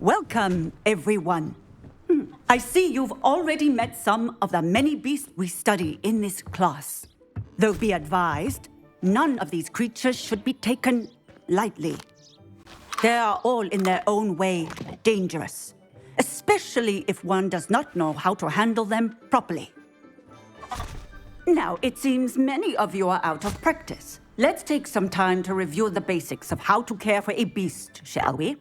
Welcome, everyone. I see you've already met some of the many beasts we study in this class. Though be advised, none of these creatures should be taken lightly. They are all in their own way dangerous, especially if one does not know how to handle them properly. Now, it seems many of you are out of practice. Let's take some time to review the basics of how to care for a beast, shall we?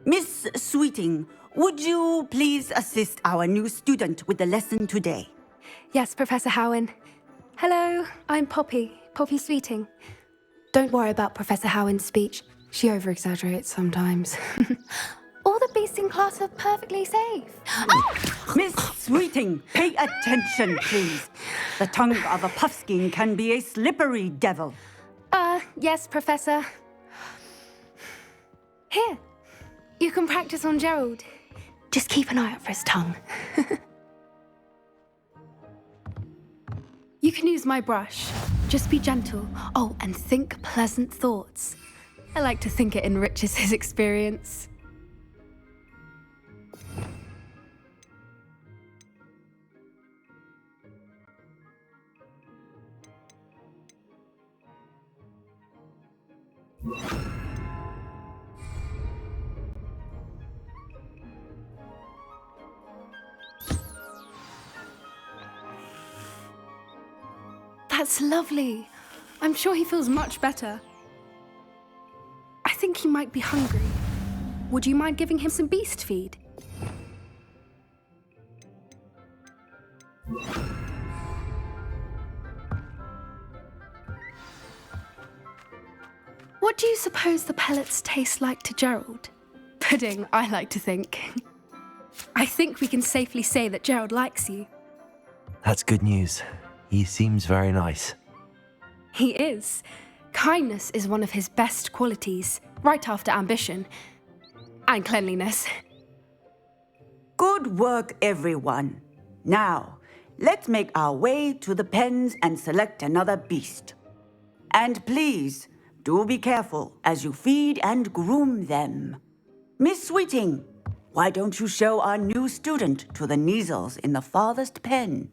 Miss Sweeting, would you please assist our new student with the lesson today? Yes, Professor Howin. Hello, I'm Poppy Sweeting. Don't worry about Professor Howin's speech. She over-exaggerates sometimes. All the beasts in class are perfectly safe. Miss Sweeting, pay attention, please. The tongue of a puffskein can be a slippery devil. Yes, Professor. Here, you can practice on Gerald. Just keep an eye out for his tongue. You can use my brush. Just be gentle. Oh, and think pleasant thoughts. I like to think it enriches his experience. That's lovely. I'm sure he feels much better. I think he might be hungry. Would you mind giving him some beast feed? What do you suppose the pellets taste like to Gerald? Pudding, I like to think. I think we can safely say that Gerald likes you. That's good news. He seems very nice. He is. Kindness is one of his best qualities, right after ambition. And cleanliness. Good work, everyone. Now, let's make our way to the pens and select another beast. And please, do be careful as you feed and groom them. Miss Sweeting, why don't you show our new student to the Neasels in the farthest pen?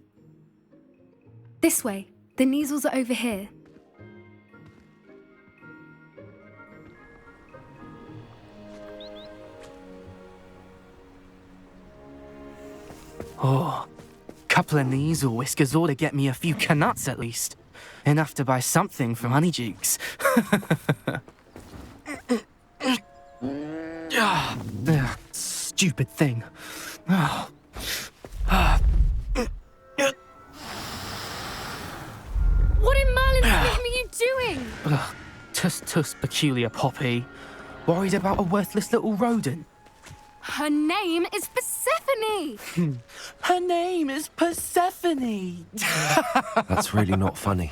This way. The Neasels are over here. Oh, couple of Neasel whiskers ought to get me a few canuts at least. Enough to buy something from Honeydukes. Stupid thing. What in Merlin's name are you doing? Tuss peculiar Poppy. Worried about a worthless little rodent. Her name is Persephone! Her name is Persephone! That's really not funny.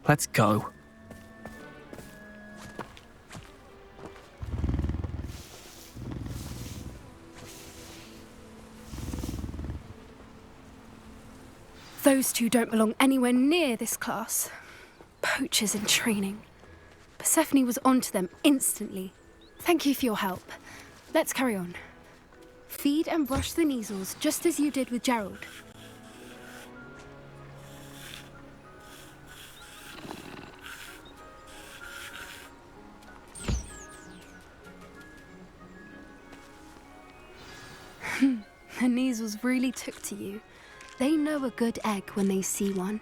Let's go. Those two don't belong anywhere near this class. Poachers in training. Persephone was onto them instantly. Thank you for your help. Let's carry on. Feed and brush the Neasels just as you did with Gerald. The Neasels really took to you. They know a good egg when they see one.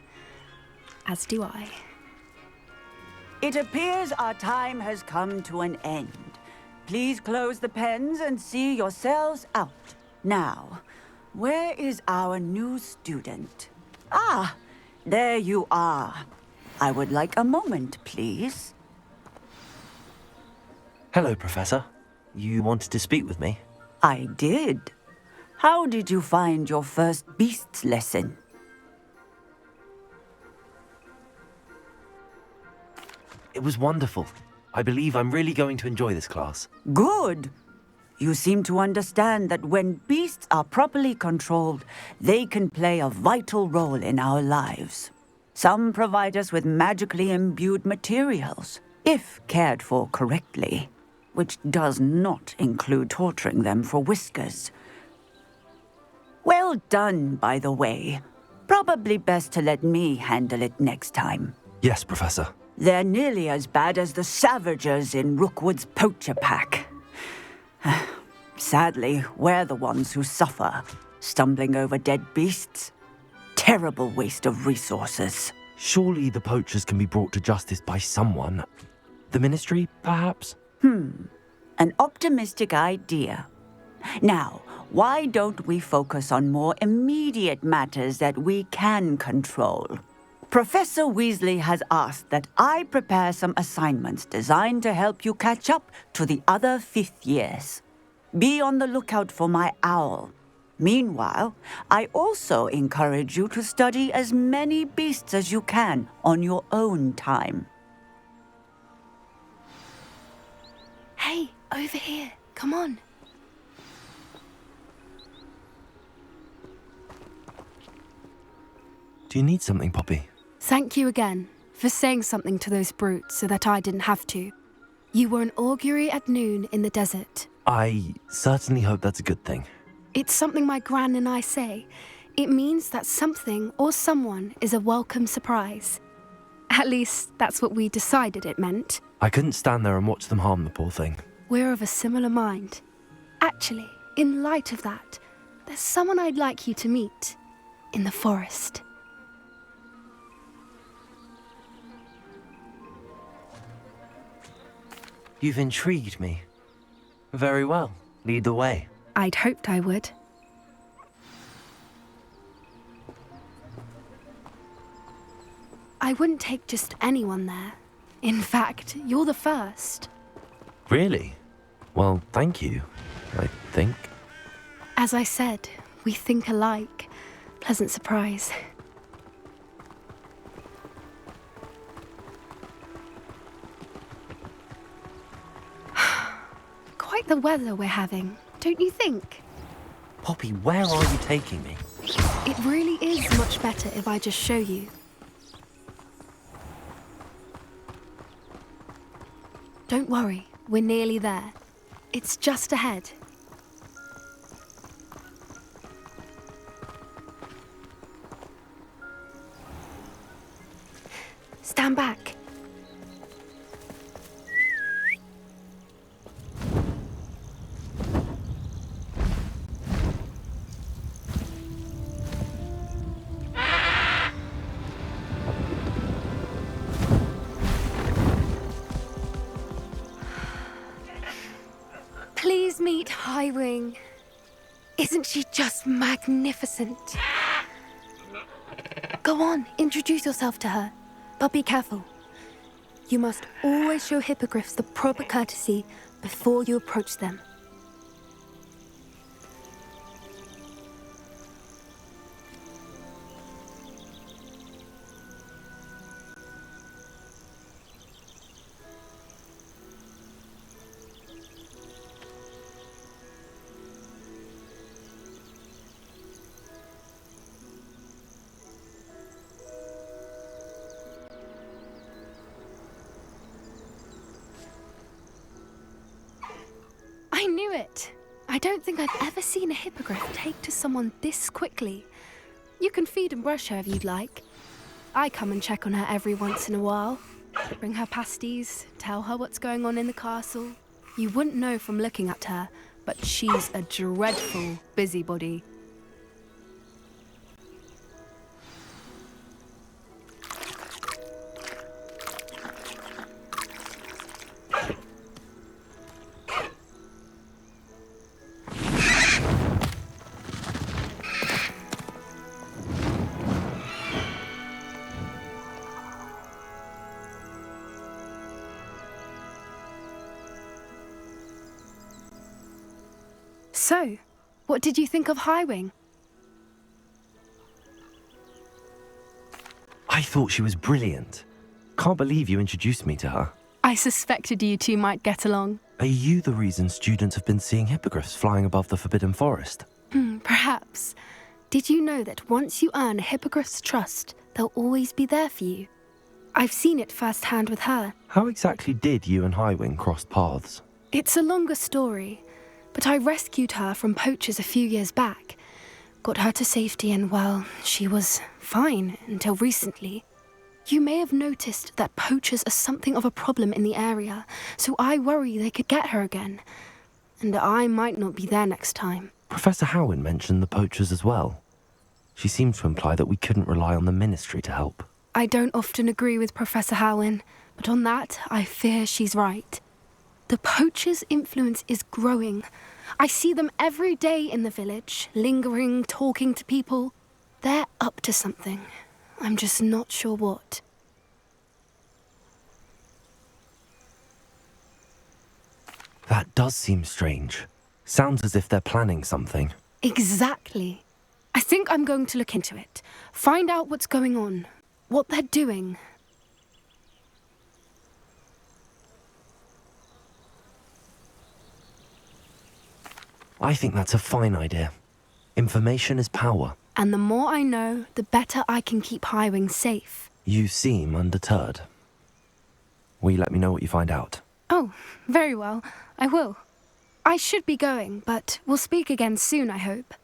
As do I. It appears our time has come to an end. Please close the pens and see yourselves out. Now, where is our new student? Ah, there you are. I would like a moment, please. Hello, Professor. You wanted to speak with me? I did. How did you find your first beasts lesson? It was wonderful. I believe I'm really going to enjoy this class. Good. You seem to understand that when beasts are properly controlled, they can play a vital role in our lives. Some provide us with magically imbued materials, if cared for correctly, which does not include torturing them for whiskers. Well done, by the way. Probably best to let me handle it next time. Yes, Professor. They're nearly as bad as the Savagers in Rookwood's poacher pack. Sadly, we're the ones who suffer, stumbling over dead beasts. Terrible waste of resources. Surely the poachers can be brought to justice by someone. The Ministry, perhaps? An optimistic idea. Now, why don't we focus on more immediate matters that we can control? Professor Weasley has asked that I prepare some assignments designed to help you catch up to the other fifth years. Be on the lookout for my owl. Meanwhile, I also encourage you to study as many beasts as you can on your own time. Hey, over here. Come on. Do you need something, Poppy? Thank you again for saying something to those brutes so that I didn't have to. You were an augury at noon in the desert. I certainly hope that's a good thing. It's something my gran and I say. It means that something or someone is a welcome surprise. At least, that's what we decided it meant. I couldn't stand there and watch them harm the poor thing. We're of a similar mind. Actually, in light of that, there's someone I'd like you to meet. In the forest. You've intrigued me. Very well. Lead the way. I'd hoped I would. I wouldn't take just anyone there. In fact, you're the first. Really? Well, thank you, I think. As I said, we think alike. Pleasant surprise. Quite the weather we're having, don't you think? Poppy, where are you taking me? It really is much better if I just show you. Don't worry, we're nearly there. It's just ahead. Stand back. Please meet Highwing. Isn't she just magnificent? Go on, introduce yourself to her. But be careful. You must always show hippogriffs the proper courtesy before you approach them. I knew it! I don't think I've ever seen a hippogriff take to someone this quickly. You can feed and brush her if you'd like. I come and check on her every once in a while. Bring her pasties, tell her what's going on in the castle. You wouldn't know from looking at her, but she's a dreadful busybody. So, what did you think of Highwing? I thought she was brilliant. Can't believe you introduced me to her. I suspected you two might get along. Are you the reason students have been seeing hippogriffs flying above the Forbidden Forest? Perhaps. Did you know that once you earn a hippogriff's trust, they'll always be there for you. I've seen it firsthand with her. How exactly did you and Highwing cross paths? It's a longer story, but I rescued her from poachers a few years back. Got her to safety and, well, she was fine until recently. You may have noticed that poachers are something of a problem in the area, so I worry they could get her again. And I might not be there next time. Professor Howin mentioned the poachers as well. She seemed to imply that we couldn't rely on the Ministry to help. I don't often agree with Professor Howin, but on that, I fear she's right. The poachers' influence is growing. I see them every day in the village, lingering, talking to people. They're up to something. I'm just not sure what. That does seem strange. Sounds as if they're planning something. Exactly. I think I'm going to look into it. Find out what's going on. What they're doing. I think that's a fine idea. Information is power. And the more I know, the better I can keep Highwing safe. You seem undeterred. Will you let me know what you find out? Oh, very well. I will. I should be going, but we'll speak again soon, I hope.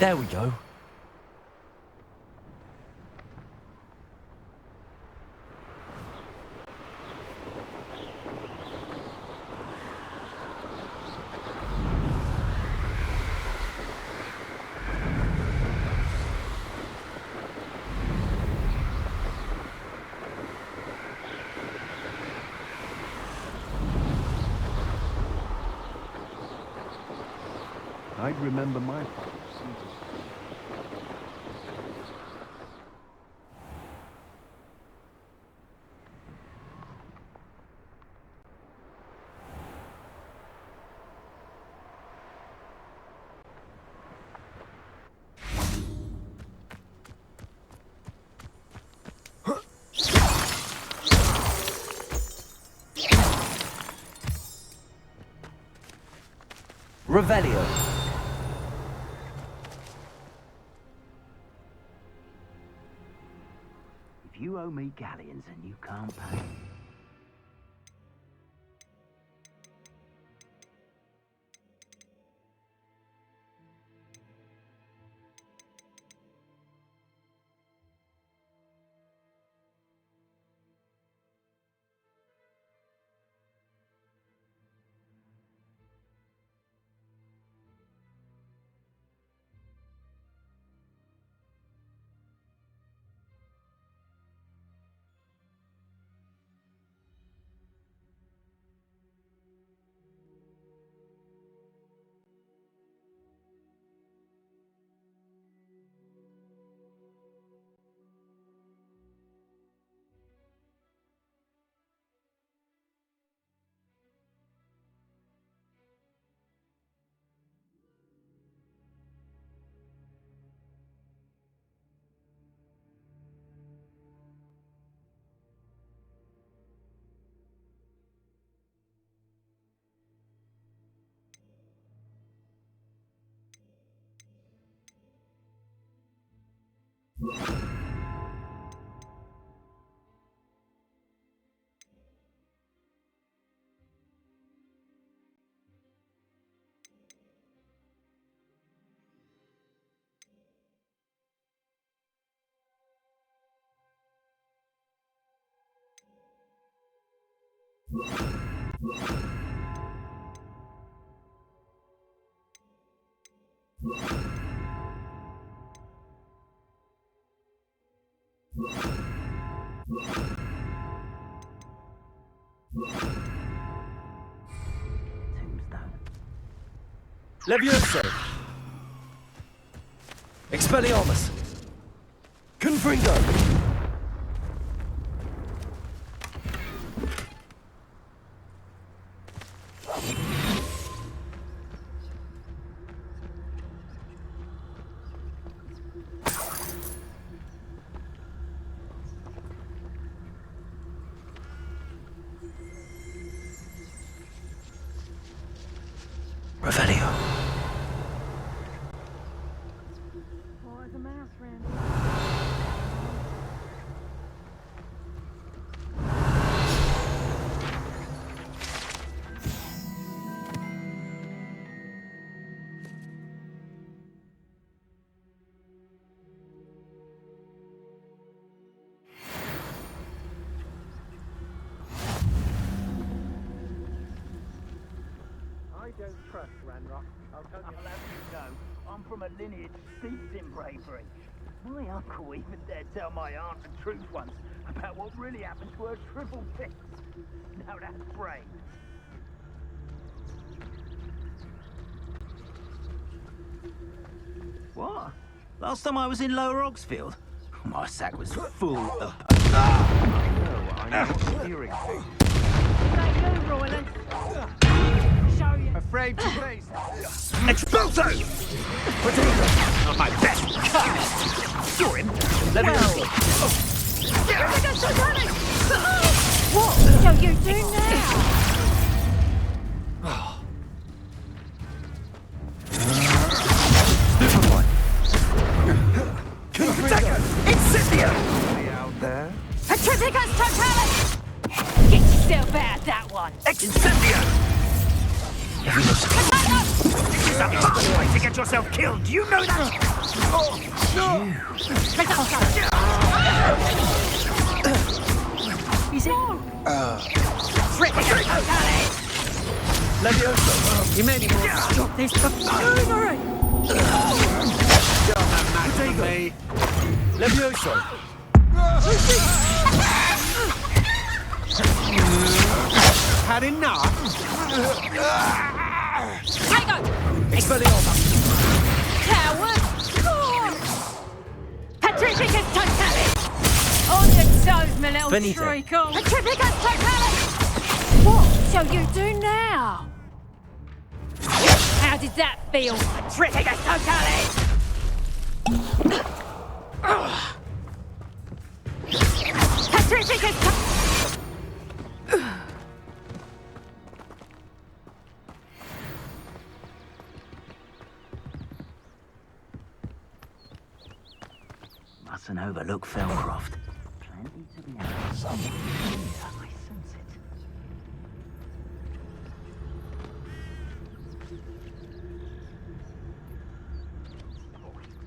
There we go. remember my part. Revelio. If you owe me galleons and you can't pay... Levioso. Expelliarmus. Confringo. Revelio. I don't trust Ranrock. I'll tell you. I'll have you know, I'm from a lineage steeped in bravery. My uncle even dared tell my aunt the truth once about what really happened to her triple pits. Now that's brave. What? Last time I was in Lower Oxfield, my sack was full of... I'm not hearing things. Thank you, Royland. Show you. Afraid to face. Expulso! Not my best. Saw him. Let me go. What are you doing now? Stupefy. Incendio! Out there? Petrificus totalis! Get yourself out that one! Incendio! This is a fast way to get yourself killed. Do you know that? Is it? Petrificus totalis! Levioso. You made me stop this buffoonery! Me. Levioso. Had enough? Take Expelliarmus. Coward! Petrificus totalis! On your toes, my little Benito. treacle! Petrificus totalis! What shall you do now? How did that feel, Petrificus totalis? Petrificus Mustn't overlook Felcroft. Plenty to be had. Something here, I sense it.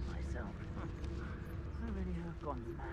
Myself. I really have gone mad.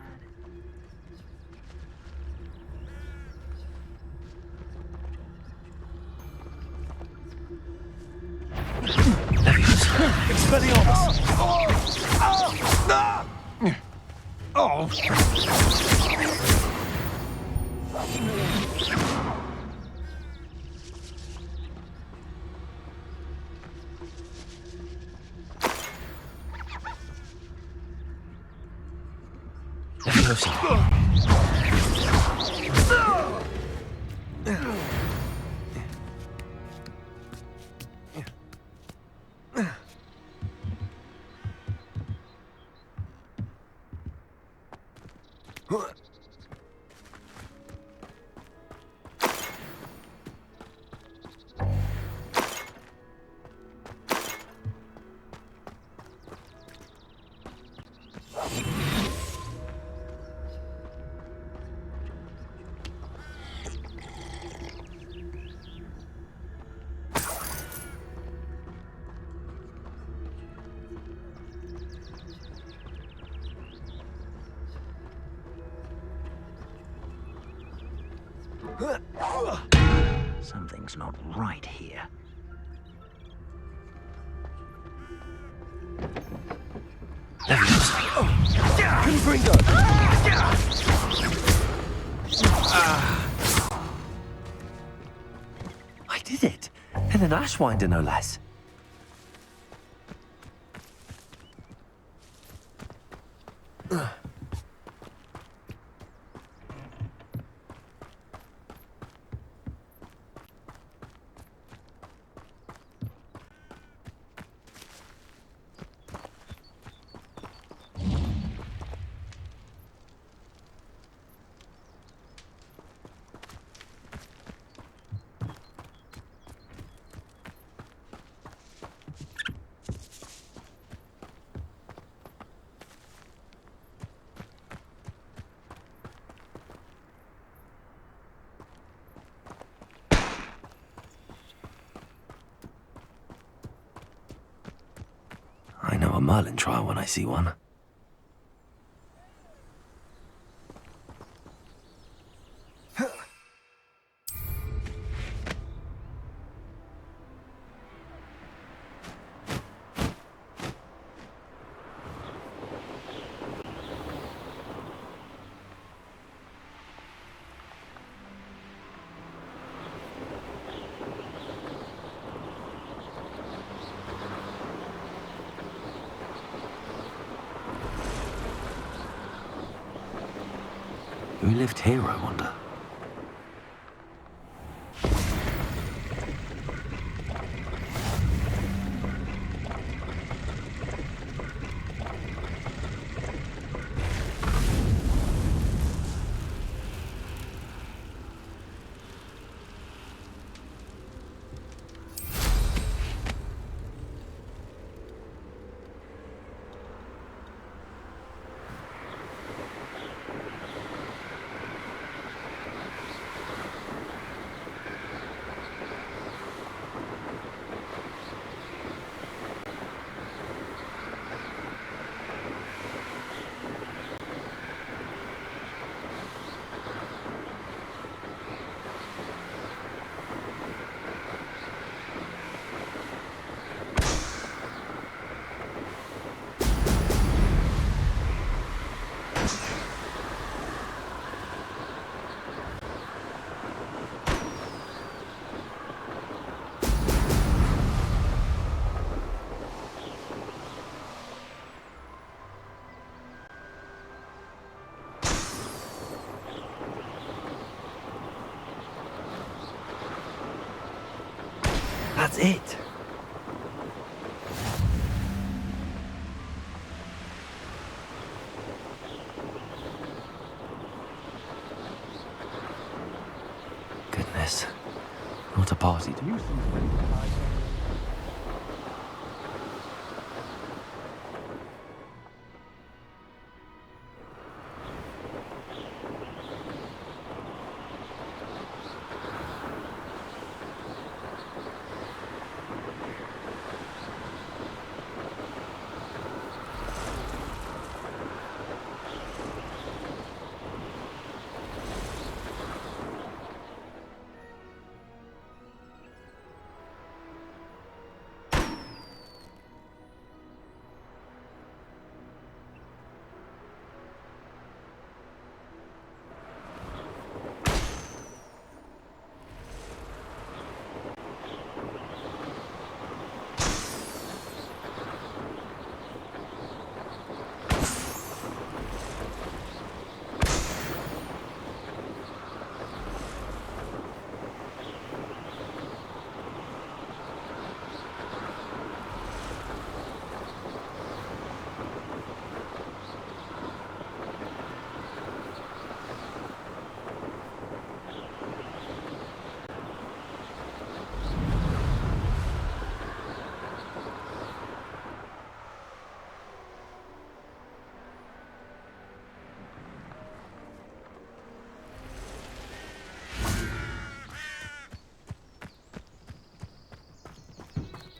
Something's not right here. I did it! And an Ashwinder, no less. I know a Merlin trial when I see one. Who lived here, I wonder? That's it. Goodness. What a party to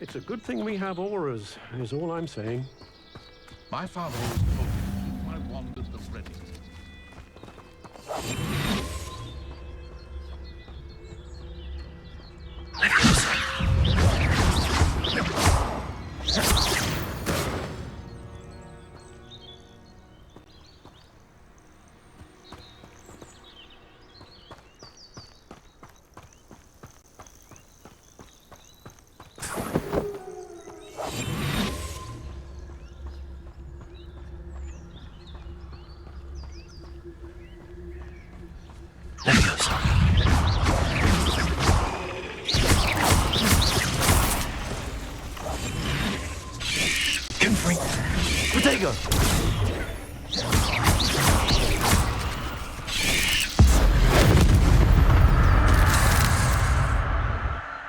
It's a good thing we have auras, is all I'm saying. My father always told me to keep my wand at the ready. Potato!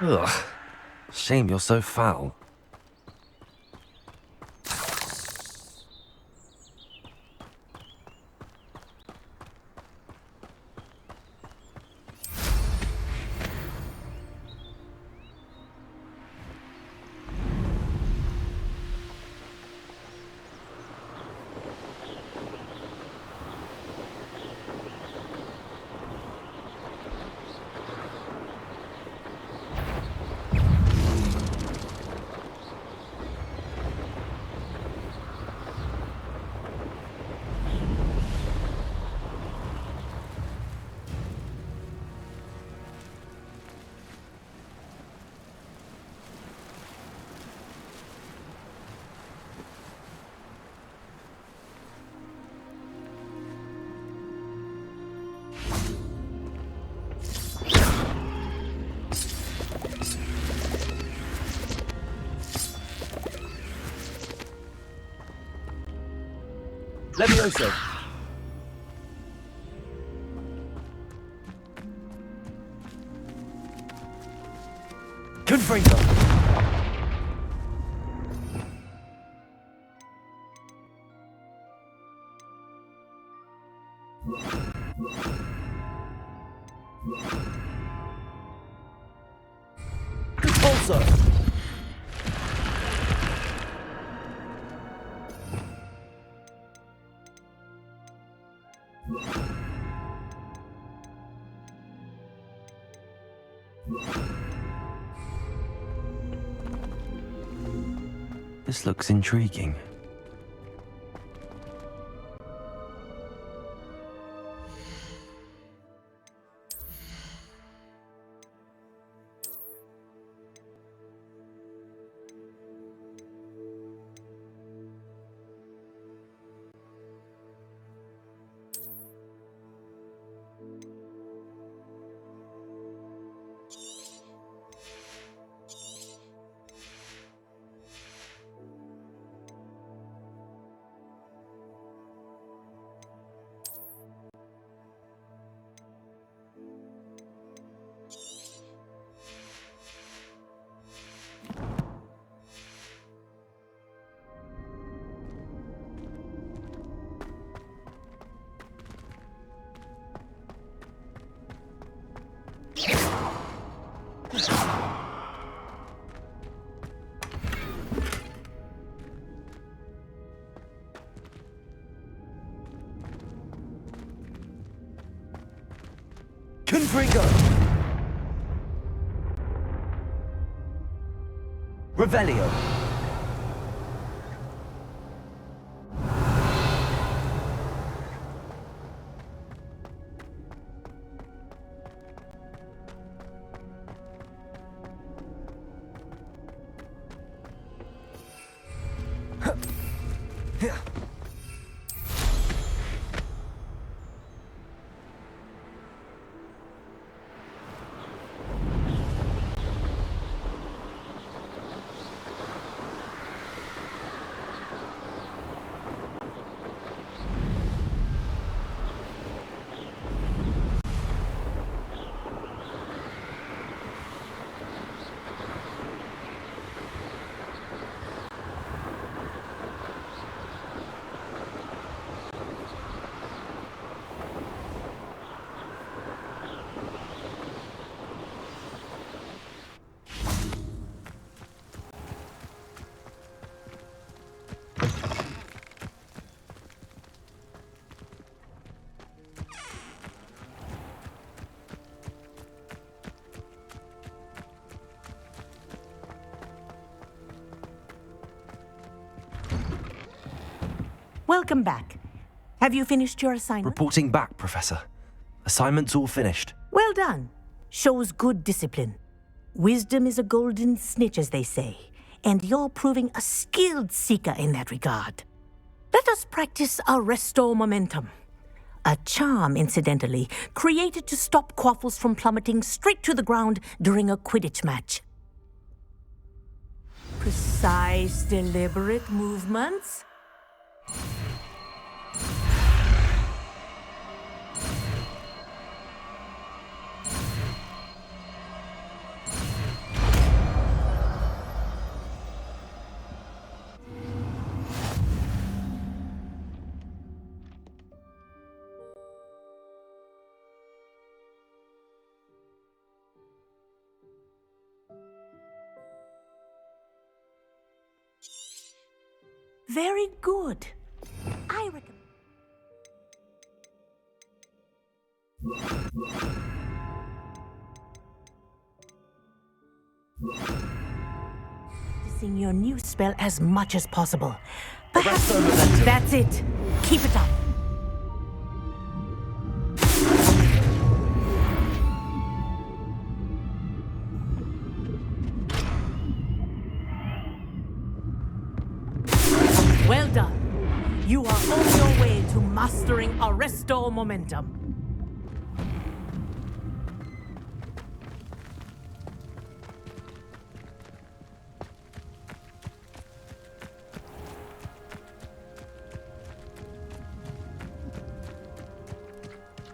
Ugh. Shame you're so foul. Levioso. Confringo. Also. This looks intriguing. Confringo! Revelio! Welcome back. Have you finished your assignment? Reporting back, Professor. Assignment's all finished. Well done. Shows good discipline. Wisdom is a golden snitch, as they say, and you're proving a skilled seeker in that regard. Let us practice our Resto Momentum. A charm, incidentally, created to stop quaffles from plummeting straight to the ground during a Quidditch match. Precise, deliberate movements. Very good. I recommend. Practicing your new spell as much as possible. Perhaps that's it. Keep it up. Well done. You are on your way to mastering Resto Momentum.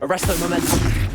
Resto Momentum!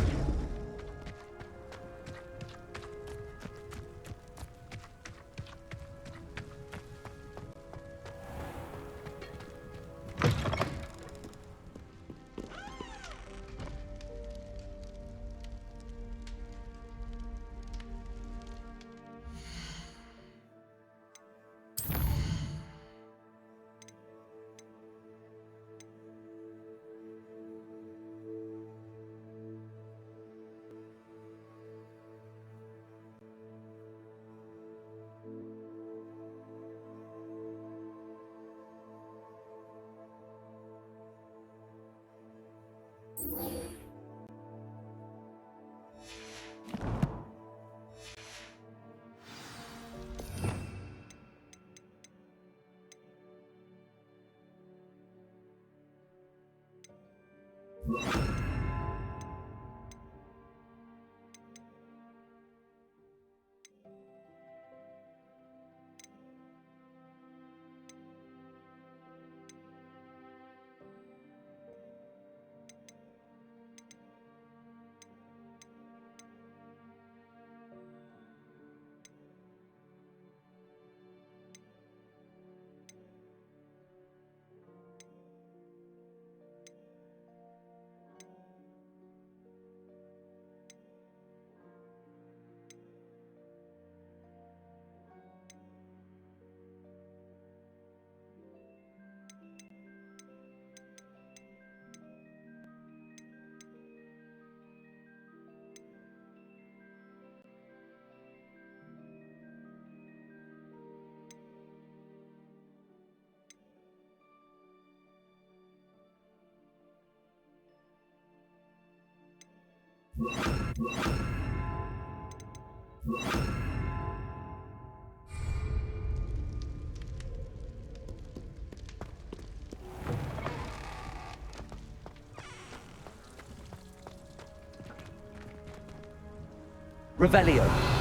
Revelio.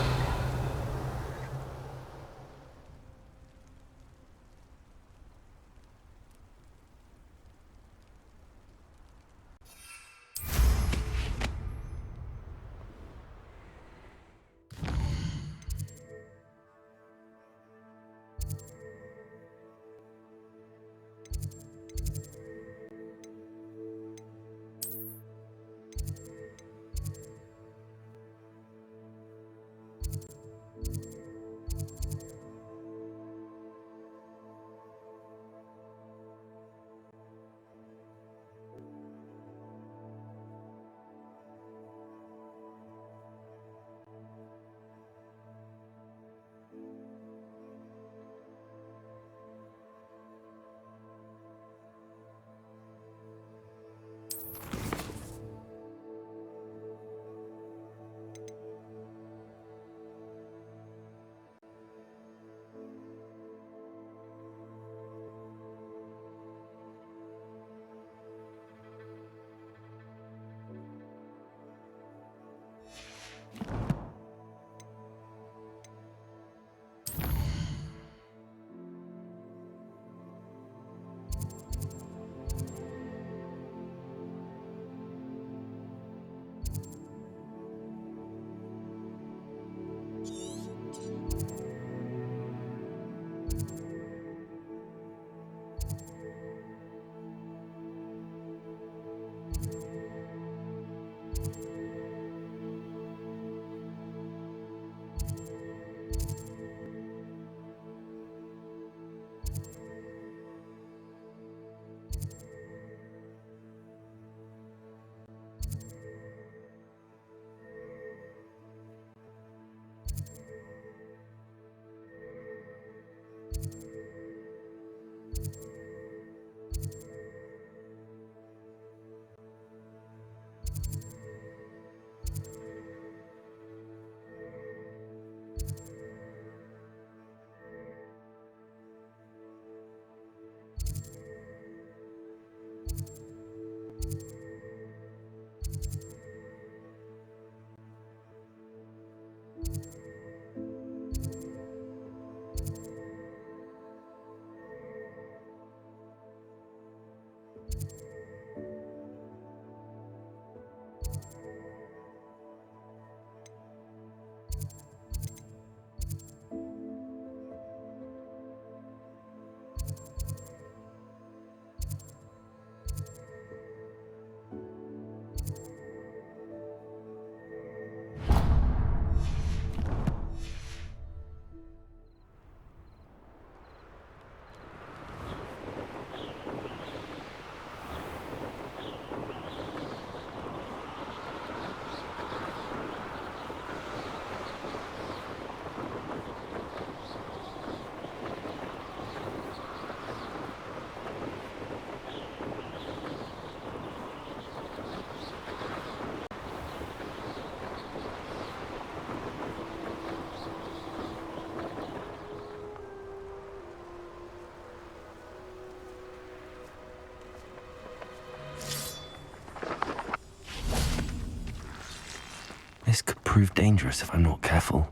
This could prove dangerous if I'm not careful.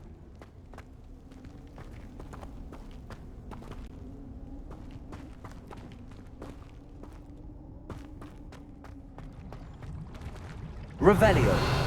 Revelio.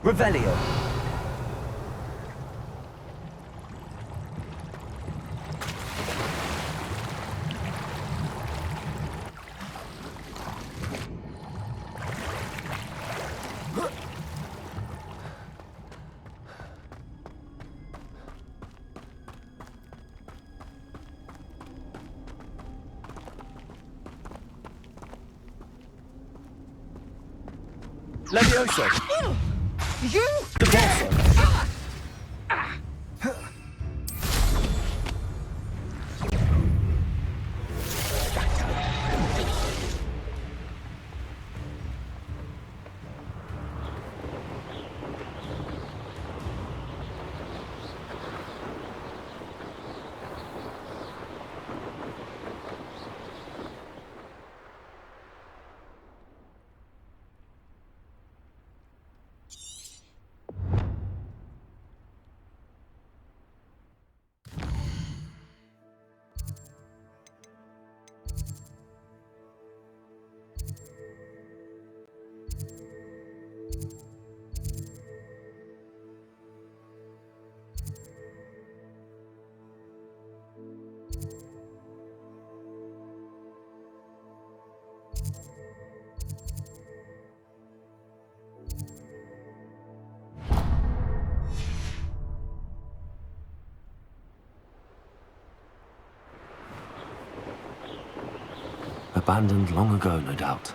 Revelio. Levioso! You! Devosso! Abandoned long ago, no doubt.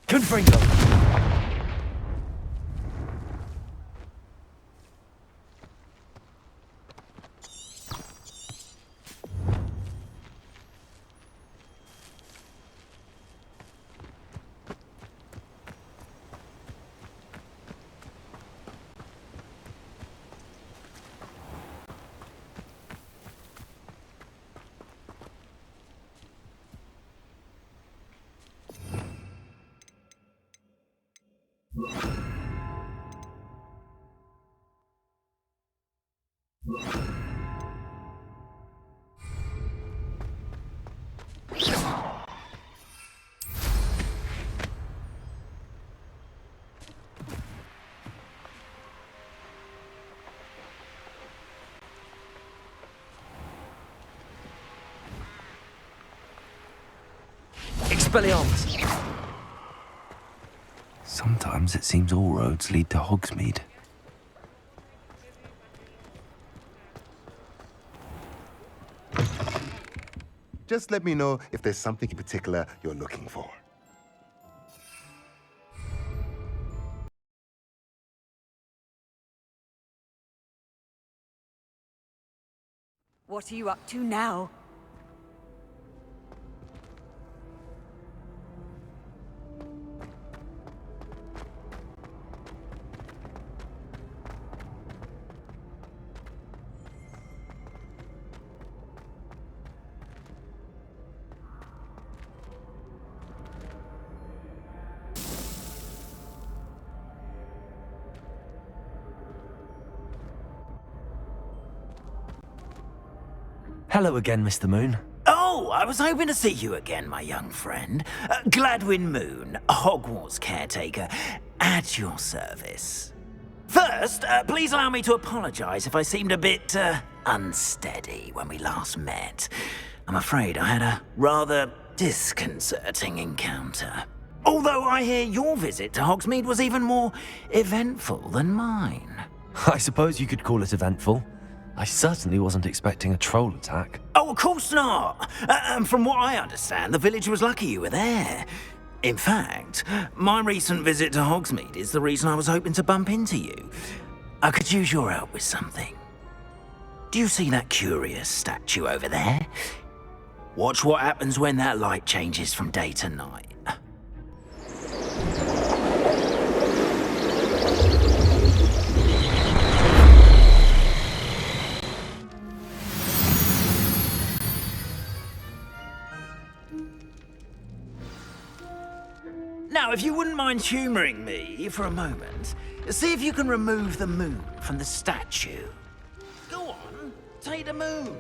Confringo! Expelliarmus! Sometimes it seems all roads lead to Hogsmeade. Just let me know if there's something in particular you're looking for. What are you up to now? Hello again, Mr. Moon. Oh, I was hoping to see you again, my young friend. Gladwin Moon, Hogwarts caretaker, at your service. First, please allow me to apologize if I seemed a bit, unsteady when we last met. I'm afraid I had a rather disconcerting encounter. Although I hear your visit to Hogsmeade was even more eventful than mine. I suppose you could call it eventful. I certainly wasn't expecting a troll attack. Oh, of course not. And from what I understand, the village was lucky you were there. In fact, my recent visit to Hogsmeade is the reason I was hoping to bump into you. I could use your help with something. Do you see that curious statue over there? Watch what happens when that light changes from day to night. Now, if you wouldn't mind humouring me for a moment, see if you can remove the moon from the statue. Go on. Take the moon.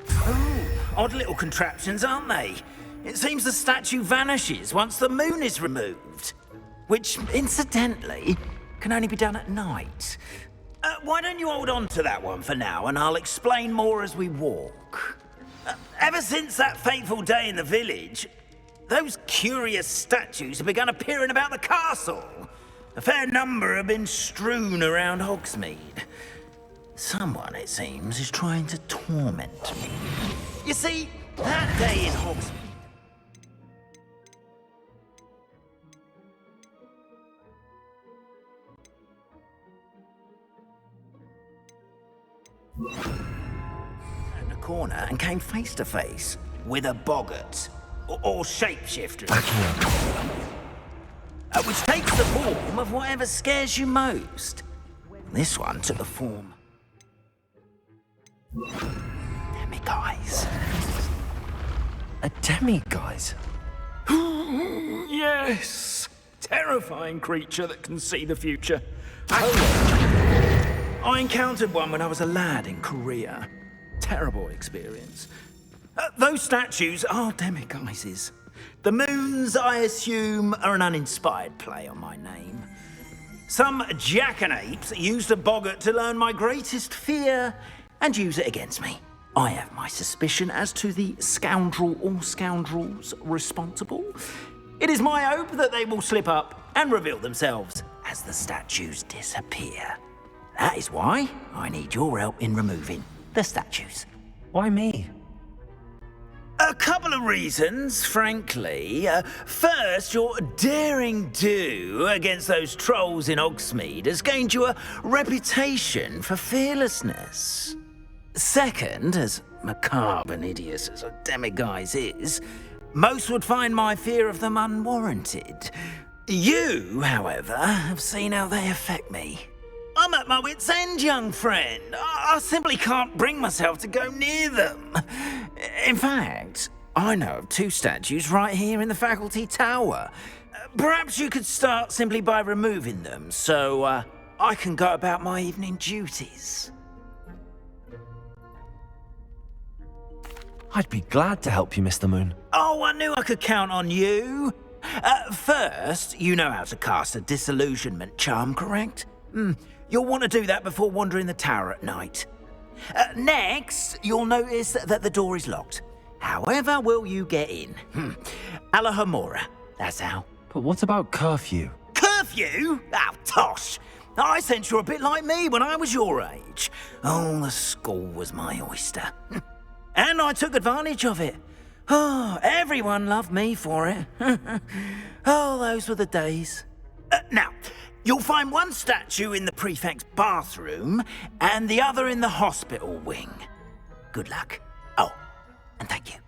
Oh, odd little contraptions, aren't they? It seems the statue vanishes once the moon is removed. Which, incidentally, can only be done at night. Why don't you hold on to that one for now, and I'll explain more as we walk. Ever since that fateful day in the village, those curious statues have begun appearing about the castle. A fair number have been strewn around Hogsmeade. Someone, it seems, is trying to torment me. You see, that day in Hogsmeade... ...at the corner and came face to face with a boggart, or shapeshifter, which takes the form of whatever scares you most. This one took the form... Demiguise. A demiguise? Yes! Terrifying creature that can see the future. I encountered one when I was a lad in Korea. Terrible experience. Those statues are demiguises. The moons, I assume, are an uninspired play on my name. Some jackanapes used a boggart to learn my greatest fear and use it against me. I have my suspicion as to the scoundrel or scoundrels responsible. It is my hope that they will slip up and reveal themselves as the statues disappear. That is why I need your help in removing the statues. Why me? A couple of reasons, frankly. First, your daring do against those trolls in Hogsmeade has gained you a reputation for fearlessness. Second, as macabre and hideous as a demiguise is, most would find my fear of them unwarranted. You, however, have seen how they affect me. I'm at my wit's end, young friend. I simply can't bring myself to go near them. In fact, I know of 2 statues right here in the faculty tower. Perhaps you could start simply by removing them, so I can go about my evening duties. I'd be glad to help you, Mr. Moon. Oh, I knew I could count on you. First, you know how to cast a disillusionment charm, correct? You'll want to do that before wandering the tower at night. Next, you'll notice that the door is locked. However will you get in? Alahomora, that's how. But what about curfew? Curfew? Oh, tosh. I sense you're a bit like me when I was your age. Oh, the school was my oyster. And I took advantage of it. Oh, everyone loved me for it. Oh, those were the days. Now, you'll find one statue in the prefect's bathroom and the other in the hospital wing. Good luck. Oh, and thank you.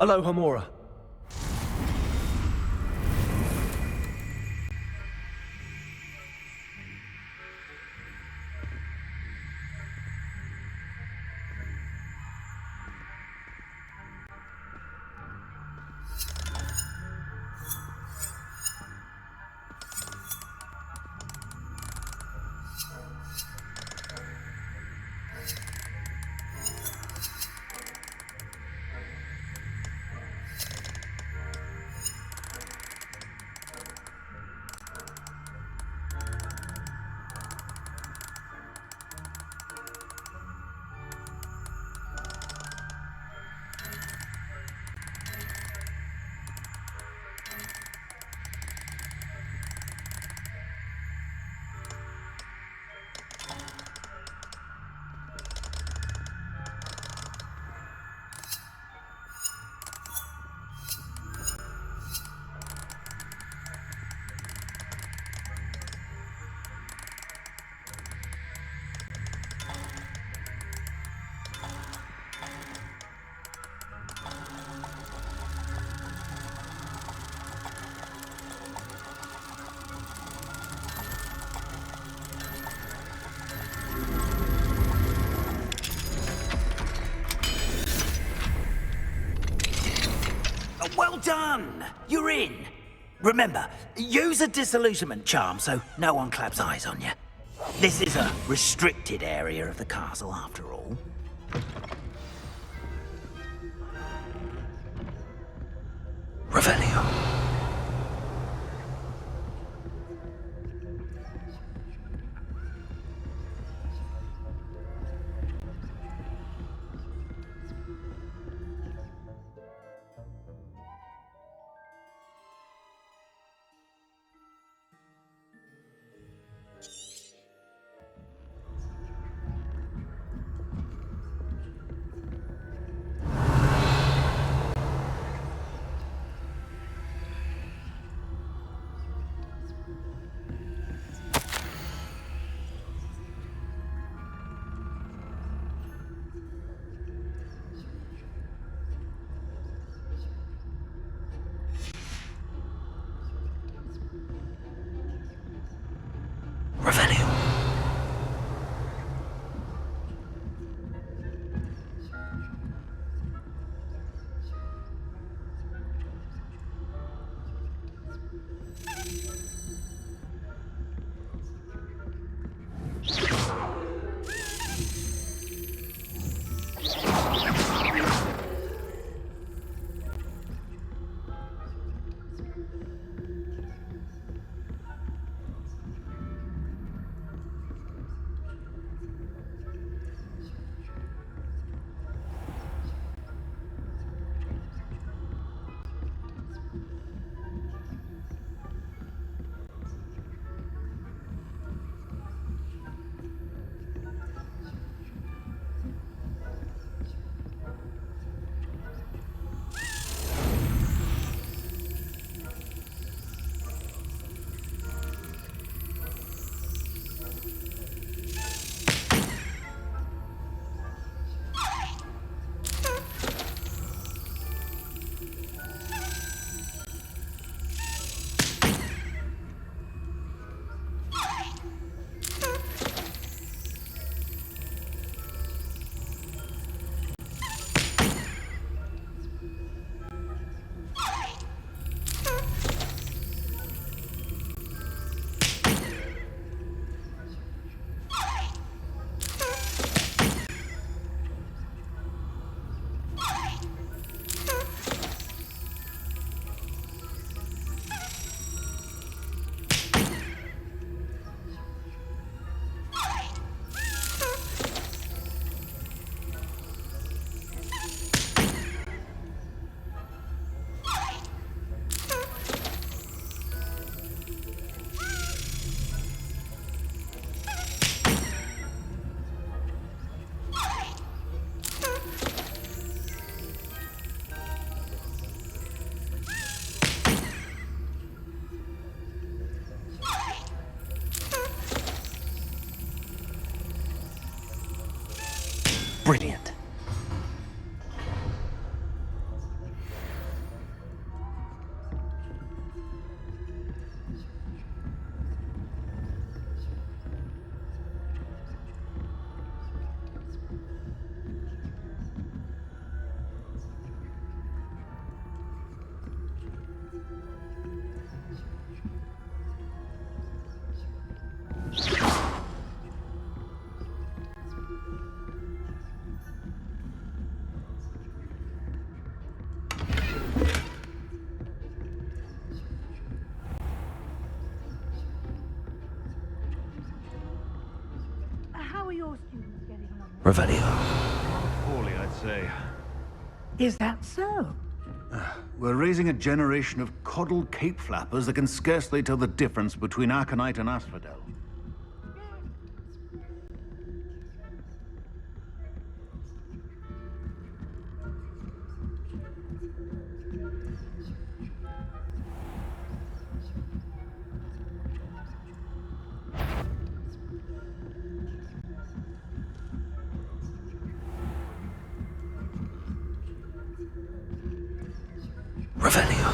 Alohomora. done! You're in! Remember, use a disillusionment charm so no one claps eyes on you. This is a restricted area of the castle, after all. Revelio. Revelio. Brilliant. How are your students getting along? Revelio. Poorly, I'd say. Is that so? We're raising a generation of coddled cape flappers that can scarcely tell the difference between Aconite and Asphodel. Revelio.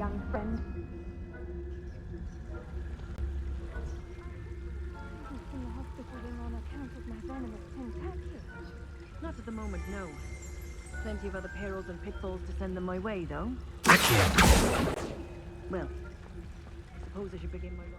young friend. He's in the hospital wing on account of my venomous concoction. Not at the moment, no. Plenty of other perils and pitfalls to send them my way, though. Well, I suppose I should begin my long.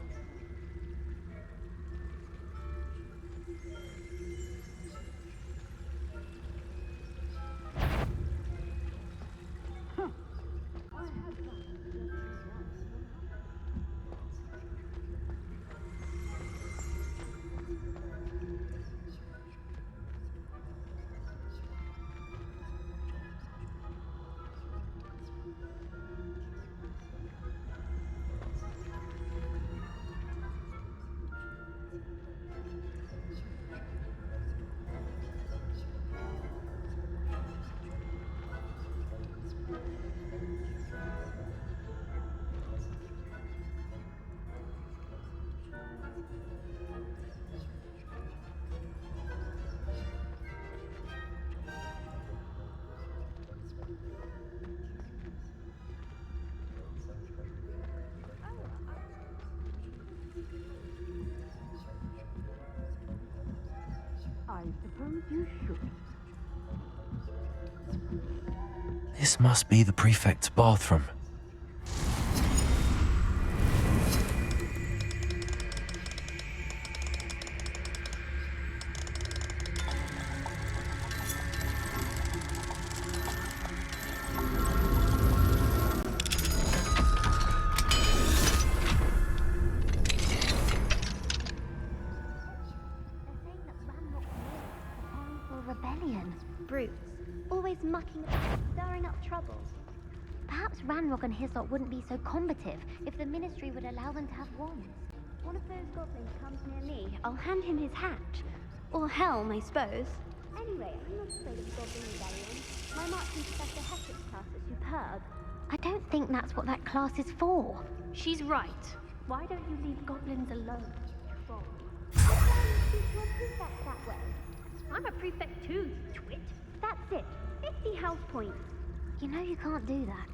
I suppose you should. This must be the prefect's bathroom. Rebellion. Brutes. Always mucking about, stirring up trouble. Perhaps Ranrock and his lot wouldn't be so combative if the Ministry would allow them to have wands. One of those goblins comes near me, I'll hand him his hat. Or helm, I suppose. Anyway, I'm not afraid of the Goblin Rebellion. My Marching Professor Hector's class is superb. I don't think that's what that class is for. She's right. Why don't you leave goblins alone? Troll. That way. I'm a prefect too, you twit. That's it. 50 house points. You know you can't do that.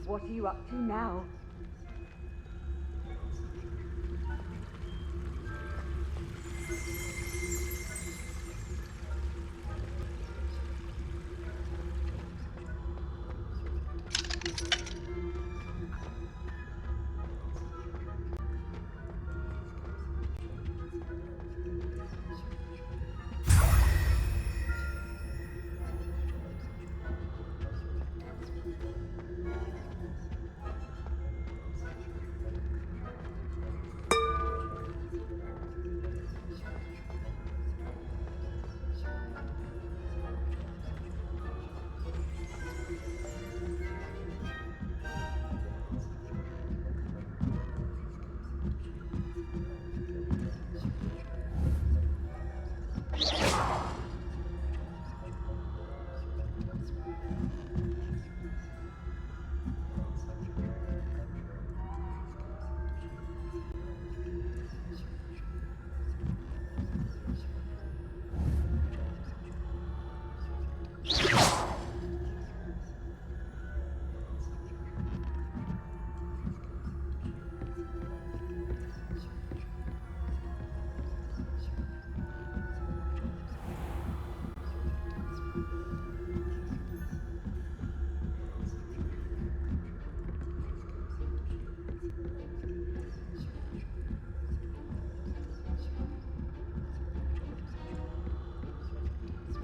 What are you up to now?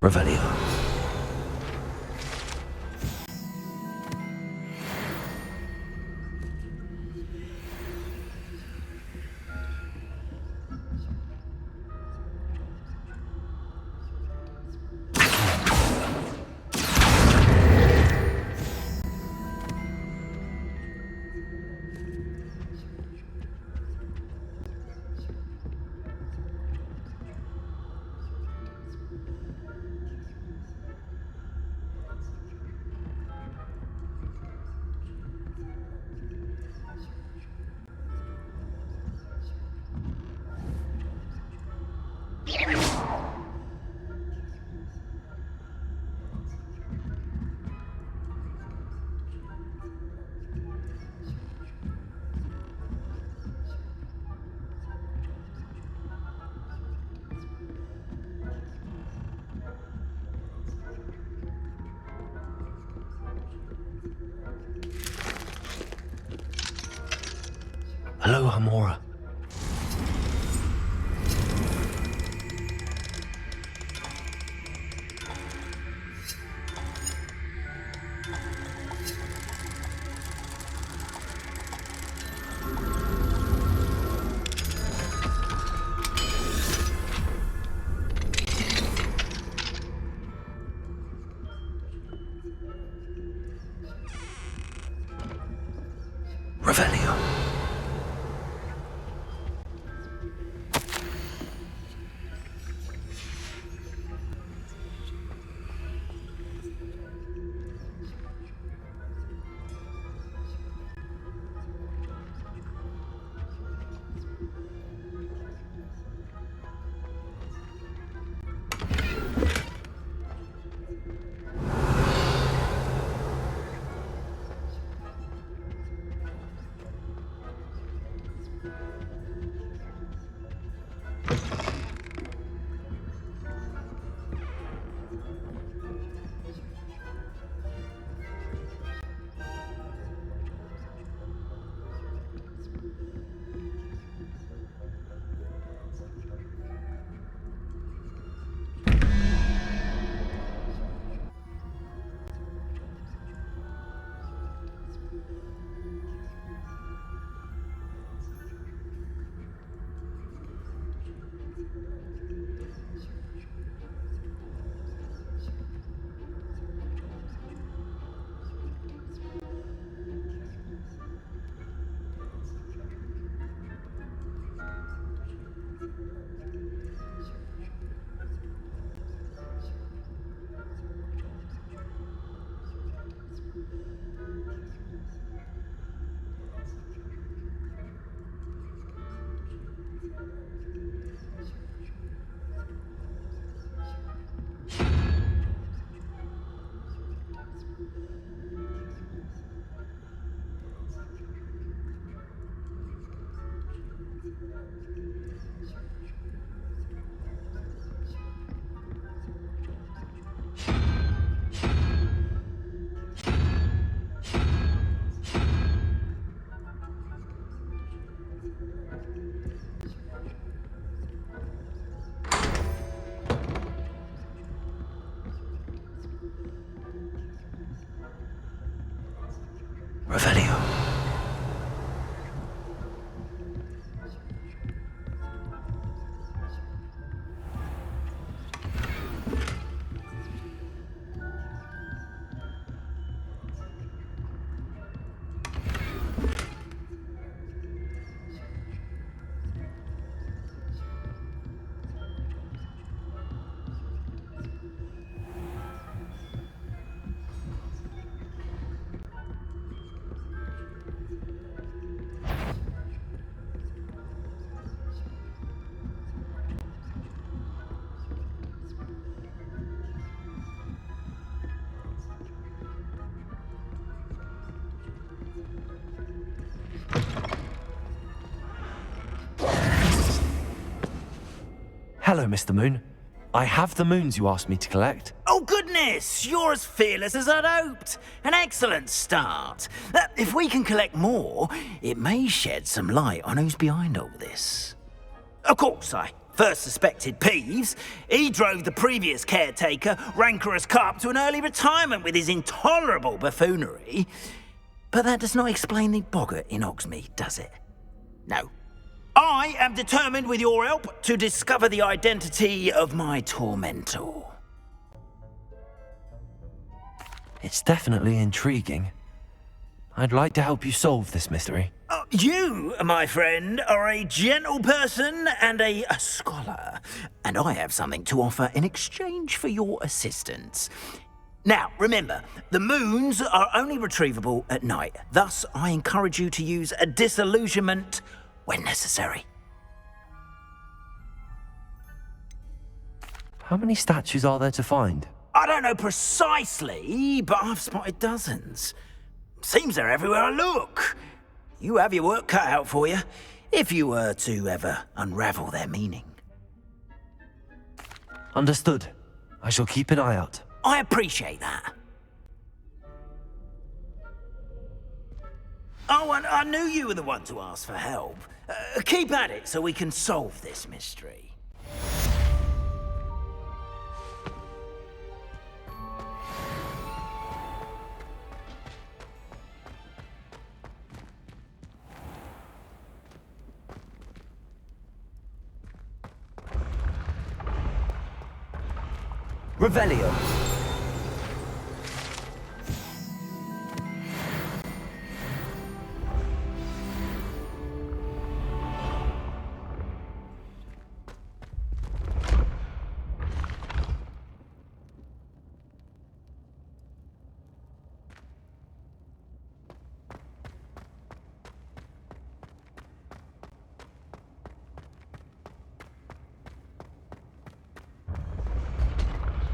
Revelio. Hello, Hamora. Revelio. Revelio. Hello, Mr. Moon. I have the moons you asked me to collect. Oh, goodness! You're as fearless as I'd hoped. An excellent start. If we can collect more, it may shed some light on who's behind all this. Of course, I first suspected Peeves. He drove the previous caretaker, Rancorous Carp, to an early retirement with his intolerable buffoonery. But that does not explain the boggart in Hogsmeade, does it? No. I am determined, with your help, to discover the identity of my tormentor. It's definitely intriguing. I'd like to help you solve this mystery. You, my friend, are a gentle person and a scholar, and I have something to offer in exchange for your assistance. Now, remember, the moons are only retrievable at night. Thus, I encourage you to use a disillusionment when necessary. How many statues are there to find? I don't know precisely, but I've spotted dozens. Seems they're everywhere I look. You have your work cut out for you, if you were to ever unravel their meaning. Understood. I shall keep an eye out. I appreciate that. Oh, and I knew you were the one to ask for help. Keep at it so we can solve this mystery. Revelio.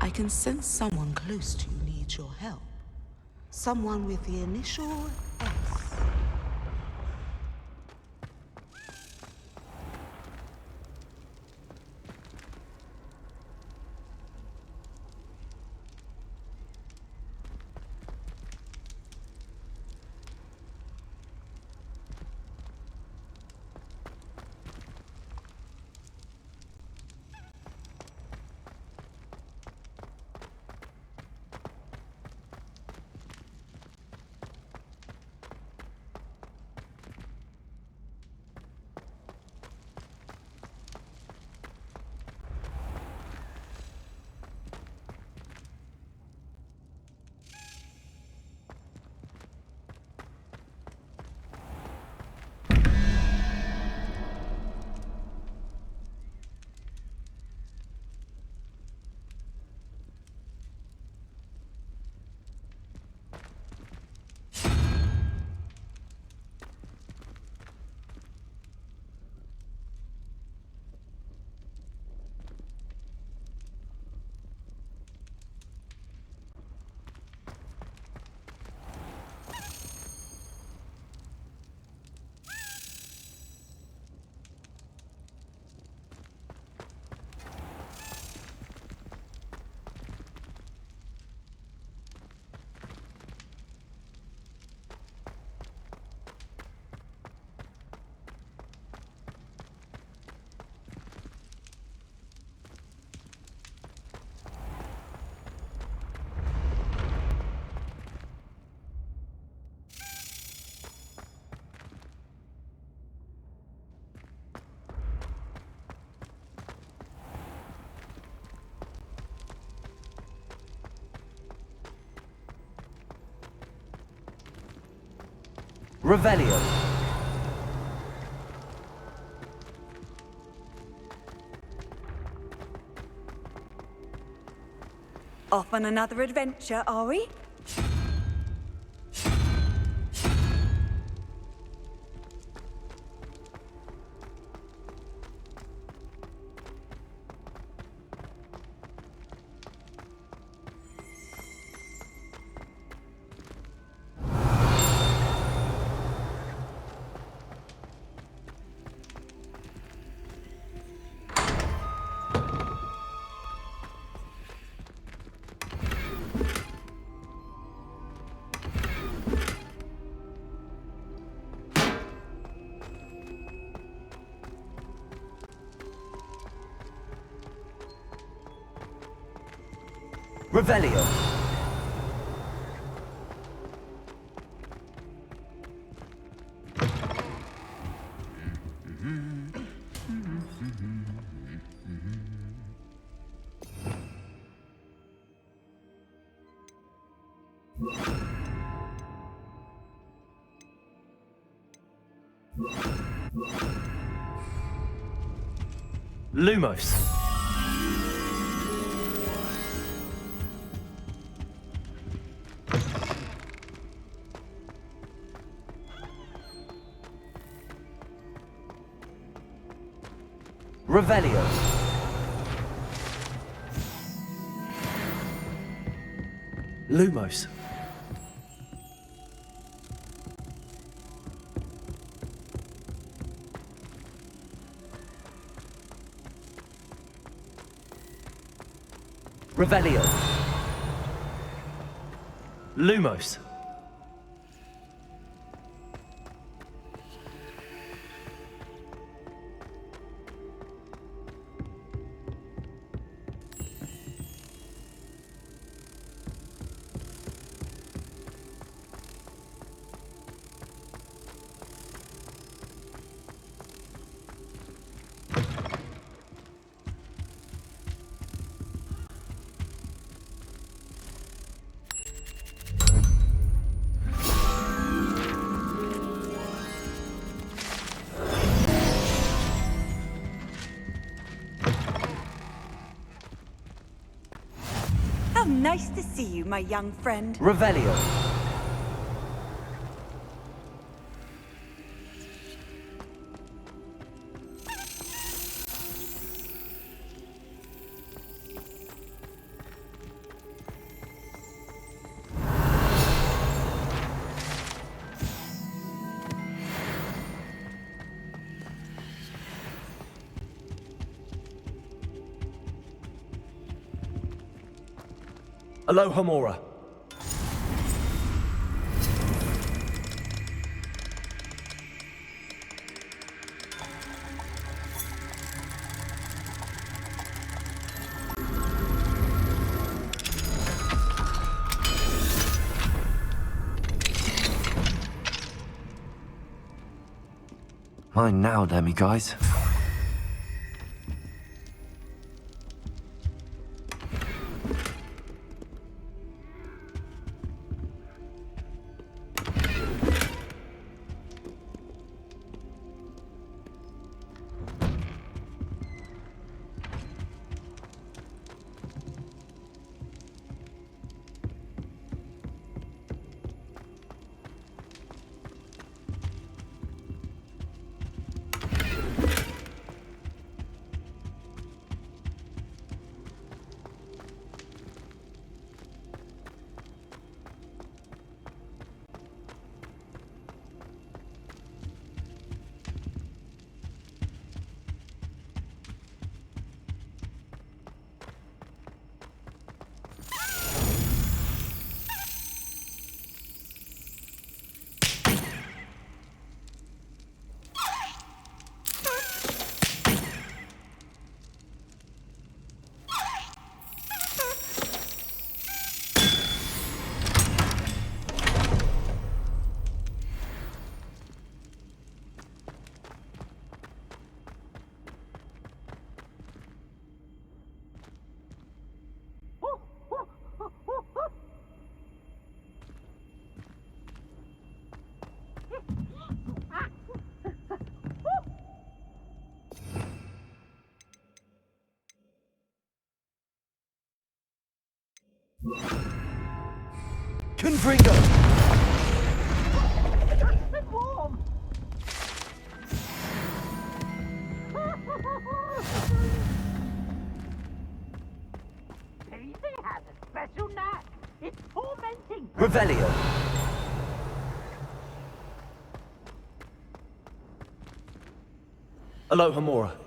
I can sense someone close to you needs your help. Someone with the initial S. Revelio. Off on another adventure, are we? Revelio. Lumos. Revelio. Lumos. Revelio. Lumos. How nice to see you, my young friend. Revelio. Aloha Mora. Mine now, Demi guys. Confringo. warm. Daisy has a special knack. It's tormenting. Revelio. Aloha Mora.